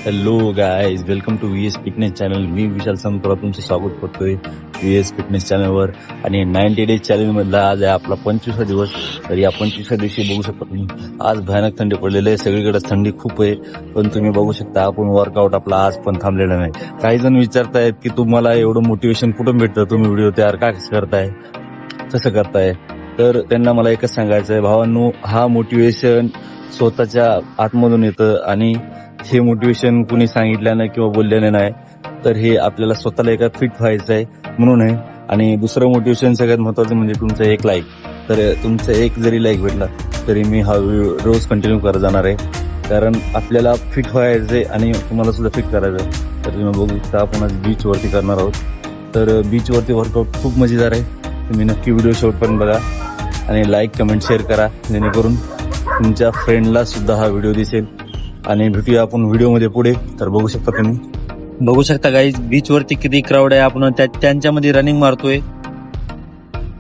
Hello guys, welcome to V S fitness channel. मी विशाल संतोरा तुमचं स्वागत करतोय व्ही एस फिटनेस चॅनलवर. आणि 90 डेज चॅलेंजमधला आज आहे आपला 25वा दिवस. तर या 25व्या दिवशी बघू शकता तुम्ही, आज भयानक थंडी पडलेली आहे, सगळीकडे थंडी खूप आहे. पण तुम्ही बघू शकता आपण वर्कआउट आपला आज पण थांबलेला नाही. काही जण विचारतायत की तुम्हाला एवढं मोटिवेशन कुठून भेटतं, तुम्ही व्हिडिओ तयार का करताय, कसं करताय. तर त्यांना मला एकच सांगायचं आहे, भावांनो, हा मोटिवेशन स्वतःच्या आतमधून येतं आणि हे मोटिवेशन कुणी सांगितल्यानं किंवा बोलल्यानं नाही, तर हे आपल्याला स्वतःला एका फिट व्हायचं आहे म्हणून आहे. आणि दुसरं मोटिवेशन सगळ्यात महत्वाचं म्हणजे तुमचं एक लाईक. तर तुमचं एक जरी लाईक भेटला तरी मी हा व्हिडिओ रोज कंटिन्यू करत जाणार आहे, कारण आपल्याला फिट व्हायचंय आणि तुम्हाला सुद्धा फिट करायचं. तर तुम्ही बघू शकता आपण आज बीचवरती करणार आहोत. तर बीचवरती वर्कआउट खूप मजेदार आहे. तुम्ही नक्की व्हिडिओ शेवटपर्यंत बघा आणि लाईक कमेंट शेअर करा, जेणेकरून तुमच्या फ्रेंडला सुद्धा हा व्हिडिओ दिसेल. आणि भेटूया आपण व्हिडिओमध्ये पुढे. तर बघू शकता तुम्ही, बघू शकता गाईज बीचवरती किती क्राऊड आहे. आपण त्यांच्यामध्ये रनिंग मारतोय.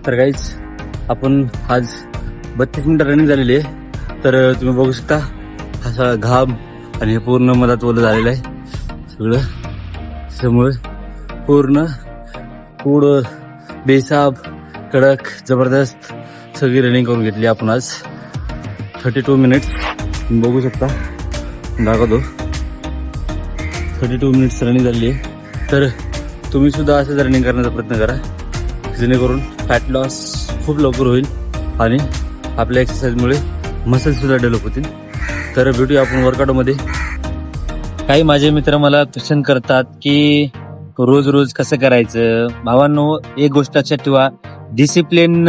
तर गाईज आपण आज 32 मिनिटं रनिंग झालेली आहे. तर तुम्ही बघू शकता असा घाम आणि हे पूर्ण मधात ओलं झालेलं आहे सगळं. त्यामुळे पूर्ण पुढं बेसाब कडक जबरदस्त सगळी रनिंग करून घेतली आपण आज. 32 मिनिट्स बघू शकता, दाखवतो. 32 मिनिट्स रनिंग झाली आहे. तर तुम्ही सुद्धा असंच रनिंग करण्याचा प्रयत्न करा, जेणेकरून फॅट लॉस खूप लवकर होईल आणि आपल्या एक्सरसाइजमुळे मसल सुद्धा डेव्हलप होतील. तर भेटूया आपण वर्कआउटमध्ये. काही माझे मित्र मला क्वेश्चन करतात की रोज रोज कसं करायचं. भावांनो, एक गोष्ट लक्षात ठेवा, डिसिप्लिन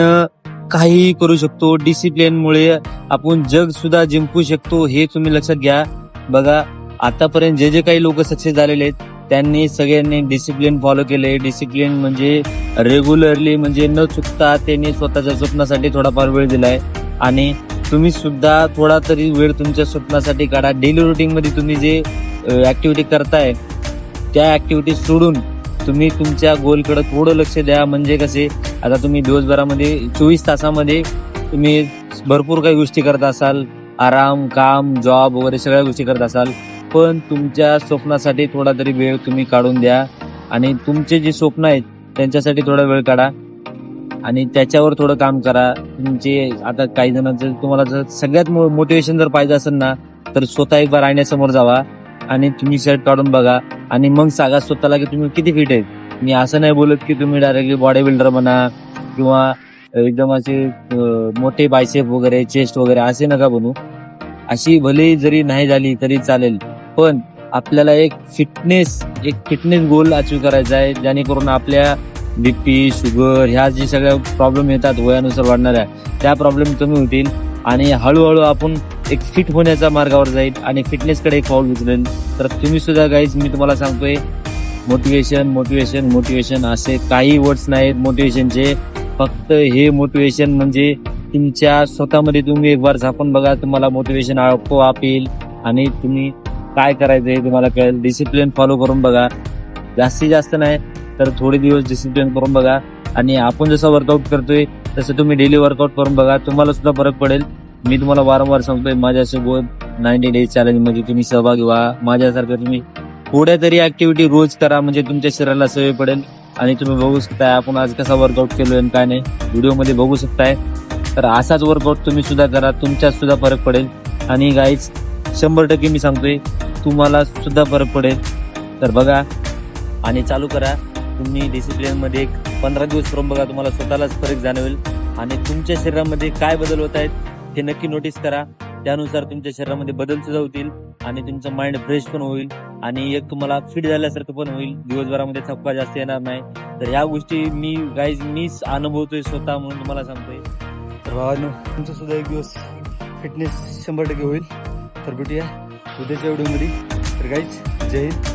काही करू शकतो. डिसिप्लिनमुळे आपण जग सुद्धा जिंकू शकतो, हे तुम्ही लक्षात घ्या. बघा, आतापर्यंत जे काही लोक सक्सेस झालेले आहेत त्यांनी सगळ्यांनी डिसिप्लिन फॉलो केले. डिसिप्लिन म्हणजे रेग्युलरली, म्हणजे न चुकता त्यांनी स्वतःच्या स्वप्नासाठी थोडाफार वेळ दिलाय. आणि तुम्ही सुद्धा थोडा तरी वेळ तुमच्या स्वप्नासाठी काढा. डेली रुटीन मध्ये तुम्ही जे ऍक्टिव्हिटी करताय त्या ऍक्टिव्हिटी सोडून तुम्ही तुमच्या गोलकडे थोडं लक्ष द्या. म्हणजे कसे, आता तुम्ही दिवसभरामध्ये 24 तासामध्ये तुम्ही भरपूर काही गोष्टी करत असाल, आराम, काम, जॉब वगैरे सगळ्या गोष्टी करत असाल, पण तुमच्या स्वप्नासाठी थोडा तरी वेळ तुम्ही काढून द्या. आणि तुमचे जे स्वप्न आहेत त्यांच्यासाठी थोडा वेळ काढा आणि त्याच्यावर थोडं काम करा. तुमचे आता काही जणांचं, तुम्हाला जर सगळ्यात मोटिवेशन जर पाहिजे असेल ना, तर स्वतः एक बार आयण्यासमोर जावा आणि तुम्ही शर्ट काढून बघा आणि मग सांगा स्वतःला की तुम्ही किती फिट आहेत. मी असं नाही बोलत की तुम्ही डायरेक्टली बॉडी बिल्डर म्हणा किंवा एकदम असे मोठे बायसेप वगैरे, चेस्ट वगैरे असे नका बनू. अशी भले जरी नाही झाली तरी चालेल, पण आपल्याला एक फिटनेस गोल अचीव करायचा आहे, जेणेकरून आपल्या बीपी, शुगर ह्या जे सगळ्या प्रॉब्लेम येतात वयानुसार वाढणाऱ्या, त्या प्रॉब्लेम कमी होतील आणि हळूहळू आपण एक फिट होण्याच्या मार्गावर जाईल आणि फिटनेसकडे एक पाऊल उचलेल. तर तुम्ही सुद्धा गाईज, मी तुम्हाला सांगतोय, मोटिवेशन असे काही वर्ड्स नाहीत मोटिवेशनचे. फक्त हे मोटिवेशन म्हणजे तुमच्या स्वतःमध्ये तुम्ही एक बार झाकून बघा, तुम्हाला मोटिवेशन आपोआप येईल आणि तुम्ही काय करायचंय तुम्हाला कळेल. डिसिप्लिन फॉलो करून बघा, जास्तीत जास्त नाही तर थोडे दिवस डिसिप्लिन करून बघा. आणि आपण जसं वर्कआउट करतोय तसं तुम्ही डेली वर्कआउट करून बघा, तुम्हाला सुद्धा फरक पडेल. मी तुम्हाला वारंवार सांगतोय, माझ्यासोबत 90 डेज चॅलेंज मध्ये तुम्ही सहभागी व्हा. माझ्यासारखं तुम्ही थोड्या तरी ऍक्टिव्हिटी रोज करा, म्हणजे तुमच्या शरीराला सवय पडेल. आणि तुम्ही बघू शकताय आपण आज कसा वर्कआउट केलोय आणि काय नाही, व्हिडिओमध्ये बघू शकताय. तर असाच वर्कआउट तुम्ही सुद्धा करा, तुमच्यात सुद्धा फरक पडेल. आणि गाईज 100% मी सांगतोय, तुम्हाला सुद्धा फरक पडेल. तर बघा आणि चालू करा. तुम्ही डिसिप्लिन मध्ये एक 15 दिवस करून बघा, तुम्हाला स्वतःलाच फरक जाणवेल. आणि तुमच्या शरीरामध्ये काय बदल होत आहेत हे नक्की नोटीस करा. त्यानुसार तुमच्या शरीरामध्ये बदल सुद्धा होतील आणि तुमचं माइंड फ्रेश पण होईल आणि एक तुम्हाला फिट झाल्यासारखं पण होईल. दिवसभरामध्ये थकवा जास्त येणार नाही. तर ह्या गोष्टी मीच अनुभवतोय स्वतः, म्हणून तुम्हाला सांगतोय. तर भावांनो, तुमचं सुद्धा एक दिवस फिटनेस 100% होईल. तर भेटूया उद्याच्या व्हिडिओमध्ये. तर गाईज, जय हिंद.